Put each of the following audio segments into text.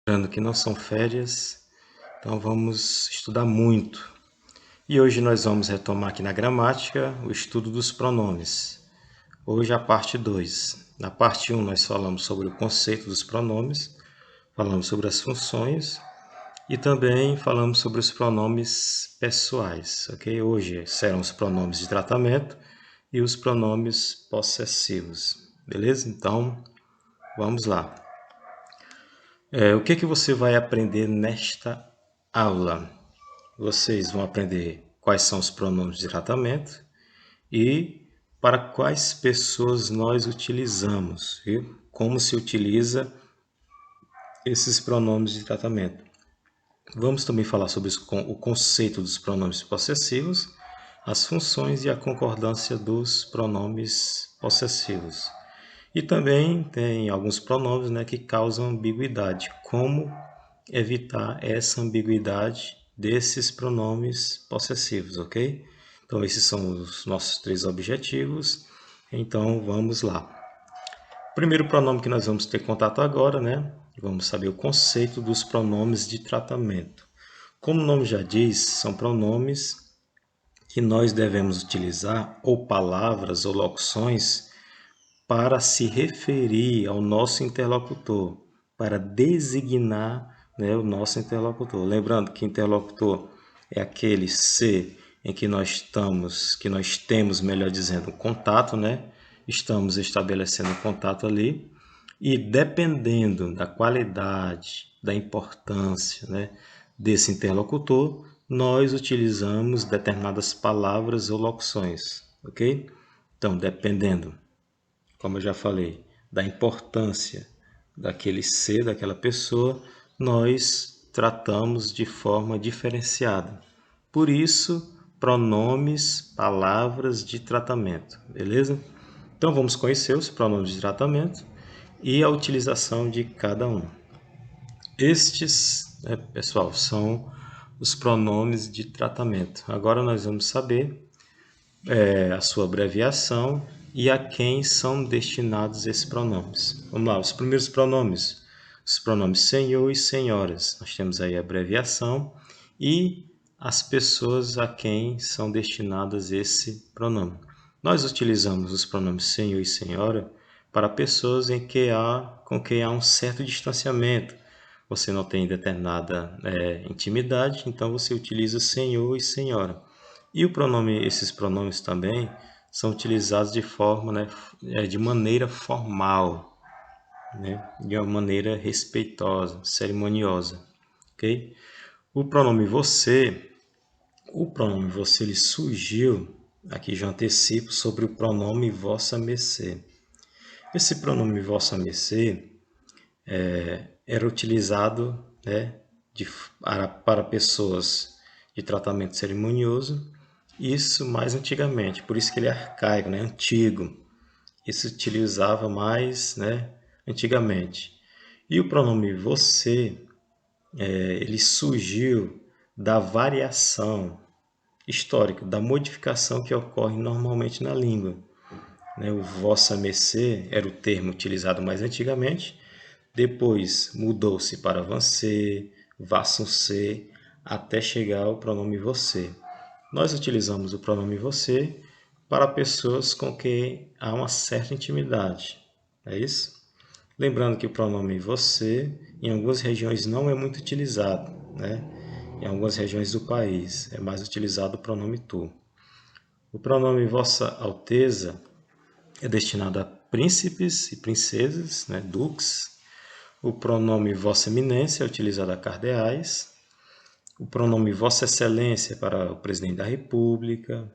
Lembrando que não são férias, então vamos estudar muito. E hoje nós vamos retomar aqui na gramática o estudo dos pronomes. Hoje a parte 2. Na parte 1 nós falamos sobre o conceito dos pronomes, falamos sobre as funções e também falamos sobre os pronomes pessoais, ok? Hoje serão os pronomes de tratamento e os pronomes possessivos, beleza? Então, vamos lá. O que você vai aprender nesta aula? Vocês vão aprender quais são os pronomes de tratamento e para quais pessoas nós utilizamos, viu? Como se utiliza esses pronomes de tratamento. Vamos também falar sobre o conceito dos pronomes possessivos, as funções e a concordância dos pronomes possessivos. E também tem alguns pronomes, né, que causam ambiguidade. Como evitar essa ambiguidade desses pronomes possessivos, ok? Então, esses são os nossos 3 objetivos. Então, vamos lá. O primeiro pronome que nós vamos ter contato agora, né? Vamos saber o conceito dos pronomes de tratamento. Como o nome já diz, são pronomes que nós devemos utilizar, ou palavras ou locuções, para se referir ao nosso interlocutor, para designar, né, o nosso interlocutor. Lembrando que interlocutor é aquele ser em que nós temos, melhor dizendo, contato, né? Estamos estabelecendo contato ali e dependendo da qualidade, da importância, né, desse interlocutor, nós utilizamos determinadas palavras ou locuções, ok? Então, dependendo, como eu já falei, da importância daquele ser, daquela pessoa, nós tratamos de forma diferenciada. Por isso, pronomes, palavras de tratamento, beleza? Então vamos conhecer os pronomes de tratamento e a utilização de cada um. Estes, né, pessoal, são os pronomes de tratamento. Agora nós vamos saber a sua abreviação e a quem são destinados esses pronomes. Vamos lá, os primeiros pronomes. Os pronomes senhor e senhoras. Nós temos aí a abreviação e as pessoas a quem são destinadas esse pronome. Nós utilizamos os pronomes senhor e senhora para pessoas com quem há um certo distanciamento. Você não tem determinada intimidade, então você utiliza senhor e senhora. E esses pronomes também são utilizados de forma, né, de maneira formal, né, de uma maneira respeitosa, cerimoniosa, ok? O pronome ele surgiu, aqui já antecipo, sobre o pronome vossa mercê. Esse pronome vossa mercê era utilizado, né, para pessoas de tratamento cerimonioso, isso mais antigamente, por isso que ele é arcaico, né, antigo. Isso se utilizava mais, né, antigamente. E o pronome você, ele surgiu da variação histórica, da modificação que ocorre normalmente na língua, né? O vossa mercê era o termo utilizado mais antigamente, depois mudou-se para você, vassoucé, até chegar ao pronome você. Nós utilizamos o pronome você para pessoas com quem há uma certa intimidade, é isso? Lembrando que o pronome você, em algumas regiões, não é muito utilizado, né? Em algumas regiões do país, é mais utilizado o pronome tu. O pronome Vossa Alteza é destinado a príncipes e princesas, né? Duques. O pronome Vossa Eminência é utilizado a cardeais. O pronome Vossa Excelência para o presidente da República,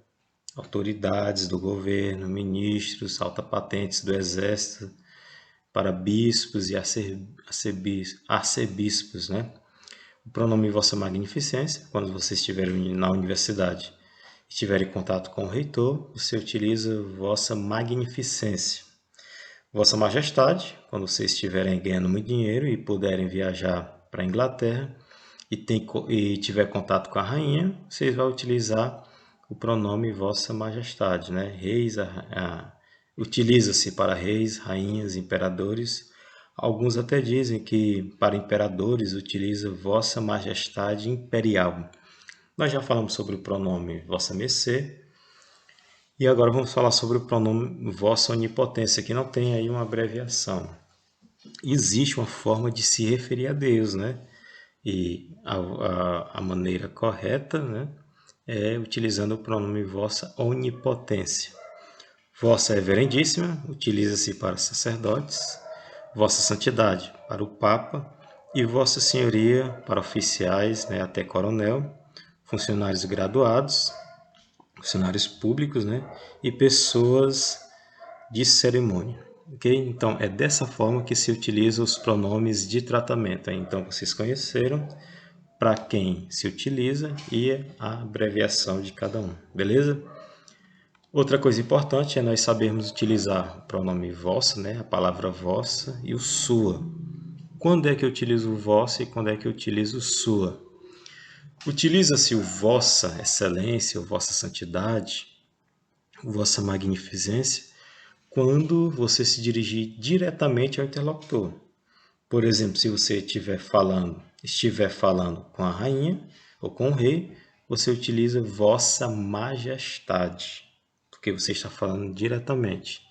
autoridades do governo, ministros, alta-patentes do Exército, para bispos e arcebispos, né? O pronome Vossa Magnificência, quando você estiver na universidade e estiver em contato com o reitor, você utiliza Vossa Magnificência. Vossa Majestade, quando vocês estiverem ganhando muito dinheiro e puderem viajar para a Inglaterra e tiver contato com a rainha, vocês vão utilizar o pronome Vossa Majestade, né? Reis, utiliza-se para reis, rainhas, imperadores Alguns até dizem que para imperadores utiliza Vossa Majestade Imperial. Nós já falamos sobre o pronome Vossa Mercê. E agora vamos falar sobre o pronome Vossa Onipotência, que não tem aí uma abreviação. Existe uma forma de se referir a Deus, né? E a maneira correta, né, é utilizando o pronome Vossa Onipotência. Vossa Reverendíssima utiliza-se para sacerdotes, Vossa Santidade para o Papa e Vossa Senhoria para oficiais, né, até coronel, funcionários graduados, funcionários públicos, né, e pessoas de cerimônia. Okay? Então, é dessa forma que se utilizam os pronomes de tratamento. Então, vocês conheceram para quem se utiliza e a abreviação de cada um, beleza? Outra coisa importante é nós sabermos utilizar o pronome vossa, né, a palavra vossa e o sua. Quando é que eu utilizo o vossa e quando é que eu utilizo o sua? Utiliza-se o vossa excelência, ou vossa santidade, vossa magnificência, quando você se dirigir diretamente ao interlocutor. Por exemplo, se você estiver falando com a rainha ou com o rei, você utiliza Vossa Majestade, porque você está falando diretamente.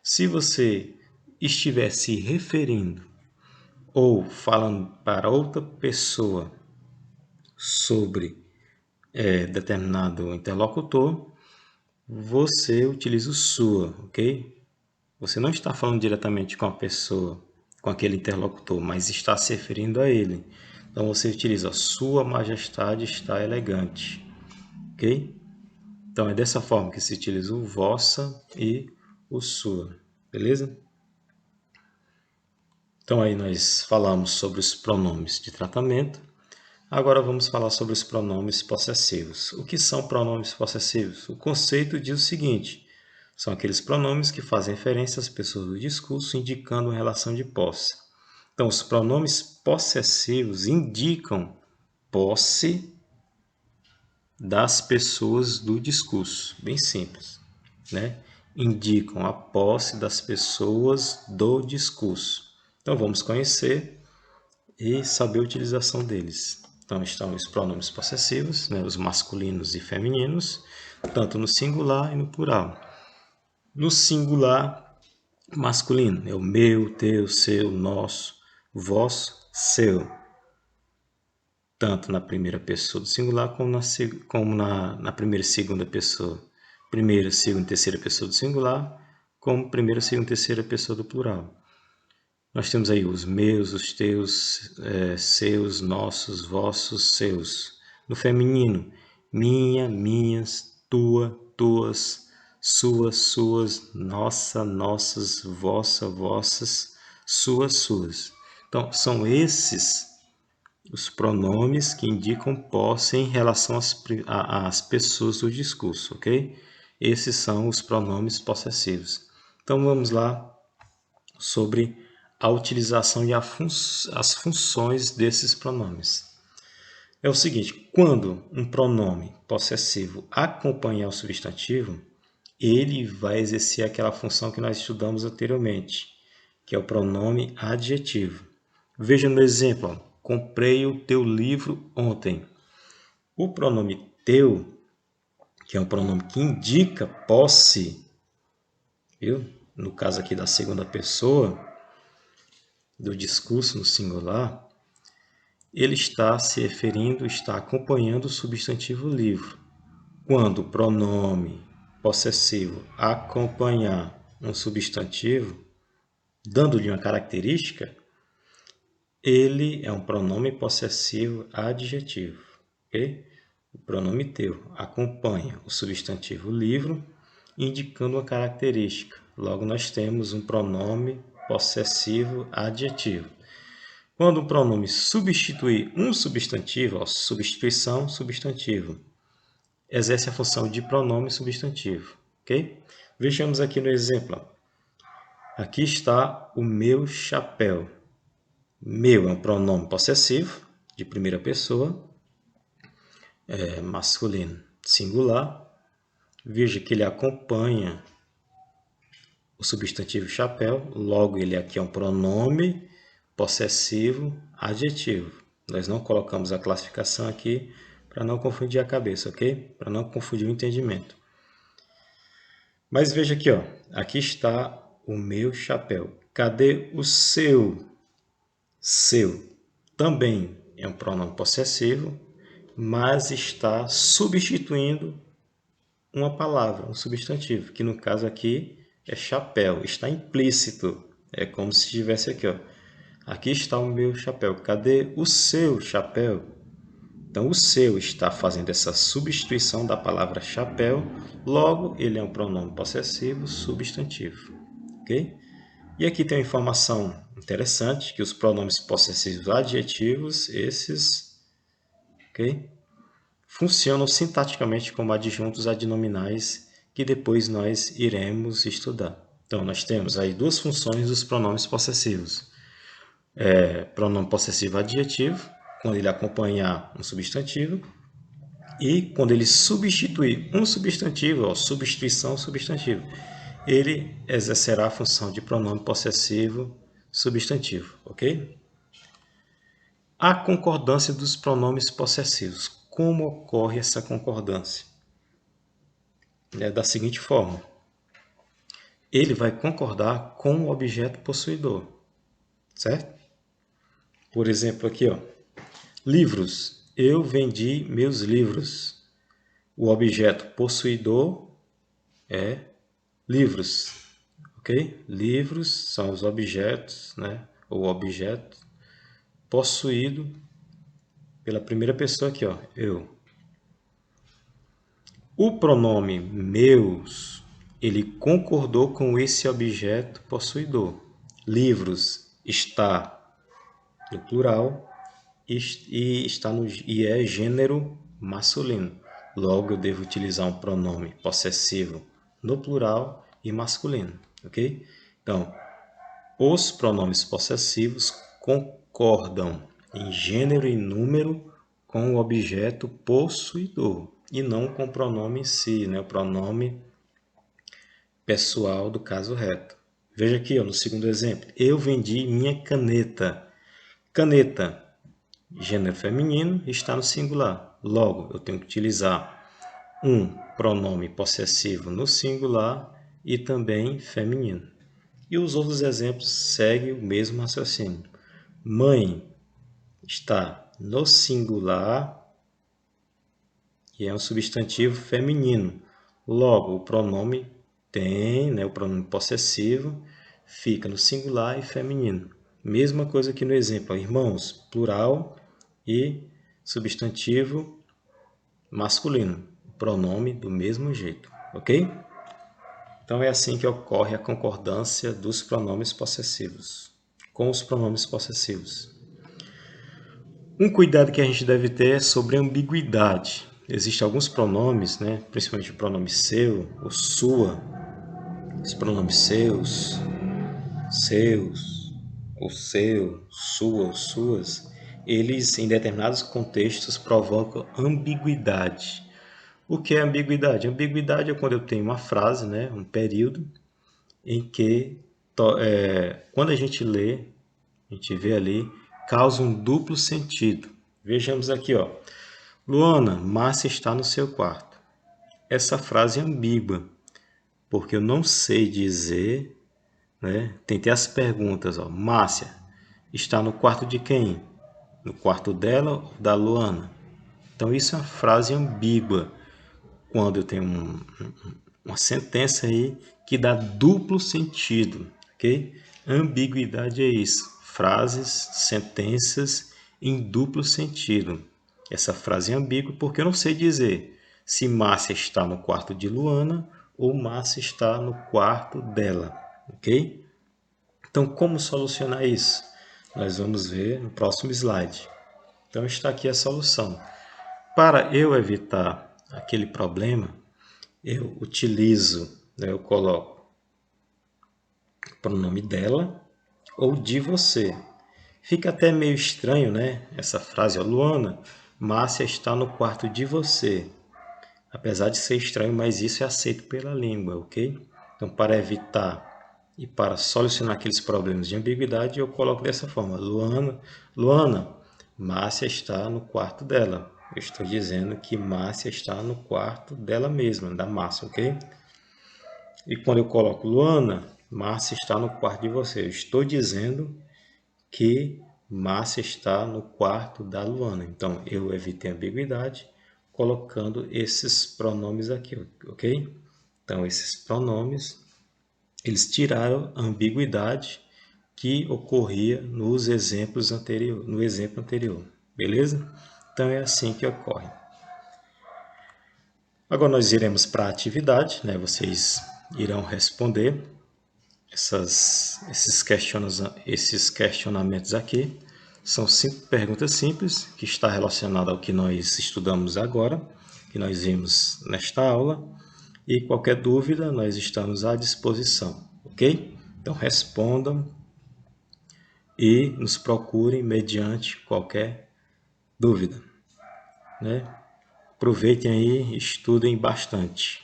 Se você estiver se referindo ou falando para outra pessoa sobre determinado interlocutor, você utiliza o sua, ok? Você não está falando diretamente com a pessoa, com aquele interlocutor, mas está se referindo a ele. Então você utiliza Sua Majestade está elegante, ok? Então é dessa forma que se utiliza o vossa e o sua, beleza? Então aí nós falamos sobre os pronomes de tratamento. Agora vamos falar sobre os pronomes possessivos. O que são pronomes possessivos? O conceito diz o seguinte: são aqueles pronomes que fazem referência às pessoas do discurso, indicando uma relação de posse. Então, os pronomes possessivos indicam posse das pessoas do discurso. Bem simples, né? Indicam a posse das pessoas do discurso. Então, vamos conhecer e saber a utilização deles. Então, estão os pronomes possessivos, né, os masculinos e femininos, tanto no singular e no plural. No singular masculino, é o meu, teu, seu, nosso, vosso, seu. Tanto na primeira pessoa do singular como na primeira e segunda pessoa. Primeira, segunda e terceira pessoa do singular, como primeira, segunda e terceira pessoa do plural. Nós temos aí os meus, os teus, seus, nossos, vossos, seus. No feminino, minha, minhas, tua, tuas, suas, suas, nossa, nossas, vossa, vossas, suas, suas. Então, são esses os pronomes que indicam posse em relação às pessoas do discurso, ok? Esses são os pronomes possessivos. Então, vamos lá sobre a utilização e as funções desses pronomes. É o seguinte, quando um pronome possessivo acompanhar o substantivo, ele vai exercer aquela função que nós estudamos anteriormente, que é o pronome adjetivo. Veja no exemplo, ó, comprei o teu livro ontem. O pronome teu, que é um pronome que indica posse, viu? No caso aqui da segunda pessoa, do discurso no singular, ele está se referindo, está acompanhando o substantivo livro. Quando o pronome possessivo acompanhar um substantivo, dando-lhe uma característica, ele é um pronome possessivo adjetivo. Okay? O pronome teu acompanha o substantivo livro, indicando uma característica. Logo, nós temos um pronome possessivo adjetivo. Quando um pronome substitui um substantivo, ó, substituição, substantivo, exerce a função de pronome substantivo. Ok? Vejamos aqui no exemplo. Aqui está o meu chapéu. Meu é um pronome possessivo, de primeira pessoa, masculino, singular. Veja que ele acompanha o substantivo chapéu, logo ele aqui é um pronome possessivo adjetivo. Nós não colocamos a classificação aqui para não confundir a cabeça, ok? Para não confundir o entendimento. Mas veja aqui, ó. Aqui está o meu chapéu. Cadê o seu? Seu também é um pronome possessivo, mas está substituindo uma palavra, um substantivo, que no caso aqui é chapéu, está implícito. É como se estivesse aqui, ó. Aqui está o meu chapéu. Cadê o seu chapéu? Então, o seu está fazendo essa substituição da palavra chapéu, logo ele é um pronome possessivo substantivo, ok? E aqui tem uma informação interessante, que os pronomes possessivos adjetivos, esses, ok? Funcionam sintaticamente como adjuntos adnominais, que depois nós iremos estudar. Então, nós temos aí duas funções dos pronomes possessivos. Pronome possessivo adjetivo, quando ele acompanhar um substantivo, e quando ele substituir um substantivo, ó, substituição substantivo, ele exercerá a função de pronome possessivo substantivo, ok? A concordância dos pronomes possessivos. Como ocorre essa concordância? É da seguinte forma. Ele vai concordar com o objeto possuidor, certo? Por exemplo, aqui, ó, livros. Eu vendi meus livros. O objeto possuidor é livros, ok? Livros são os objetos, né? O objeto possuído pela primeira pessoa aqui, ó, eu. O pronome meus, ele concordou com esse objeto possuidor. Livros está no plural e é gênero masculino. Logo, eu devo utilizar um pronome possessivo no plural e masculino, ok? Então, os pronomes possessivos concordam em gênero e número com o objeto possuidor e não com o pronome em si, né? O pronome pessoal do caso reto. Veja aqui, ó, no segundo exemplo. Eu vendi minha caneta. Caneta, gênero feminino, está no singular. Logo, eu tenho que utilizar um pronome possessivo no singular e também feminino. E os outros exemplos seguem o mesmo raciocínio. Mãe está no singular e é um substantivo feminino. Logo, o pronome tem, né, o pronome possessivo, fica no singular e feminino. Mesma coisa que no exemplo, irmãos, plural e substantivo masculino. Pronome do mesmo jeito, ok? Então, é assim que ocorre a concordância dos pronomes possessivos com os pronomes possessivos. Um cuidado que a gente deve ter é sobre a ambiguidade. Existem alguns pronomes, né? Principalmente o pronome seu ou sua. Os pronomes seus, ou seu, sua ou suas, eles em determinados contextos provocam ambiguidade. O que é ambiguidade? Ambiguidade é quando eu tenho uma frase, né, um período, em que, quando a gente lê, a gente vê ali, causa um duplo sentido. Vejamos aqui, ó. Luana, Márcia está no seu quarto. Essa frase é ambígua, porque eu não sei dizer, né? Tem as perguntas, ó. Márcia está no quarto de quem? No quarto dela ou da Luana? Então, isso é uma frase ambígua. Quando eu tenho uma sentença aí que dá duplo sentido, ok? Ambiguidade é isso, frases, sentenças em duplo sentido. Essa frase é ambígua porque eu não sei dizer se Márcia está no quarto de Luana ou Márcia está no quarto dela, ok? Então, como solucionar isso? Nós vamos ver no próximo slide. Então, está aqui a solução. Para eu evitar aquele problema, eu utilizo, né, eu coloco o pronome dela ou de você. Fica até meio estranho, né? Essa frase, ó, Luana, Márcia está no quarto de você. Apesar de ser estranho, mas isso é aceito pela língua, ok? Então, para evitar E para solucionar aqueles problemas de ambiguidade, eu coloco dessa forma. Luana, Márcia está no quarto dela. Eu estou dizendo que Márcia está no quarto dela mesma, da Márcia, ok? E quando eu coloco Luana, Márcia está no quarto de você. Eu estou dizendo que Márcia está no quarto da Luana. Então, eu evitei a ambiguidade colocando esses pronomes aqui, ok? Então, esses pronomes, eles tiraram a ambiguidade que ocorria nos exemplos anteriores, no exemplo anterior, beleza? Então, é assim que ocorre. Agora, nós iremos para a atividade, né? Vocês irão responder esses questionamentos aqui. São 5 perguntas simples, que está relacionada ao que nós estudamos agora, que nós vimos nesta aula. E qualquer dúvida, nós estamos à disposição, ok? Então, respondam e nos procurem mediante qualquer dúvida, né? Aproveitem aí e estudem bastante.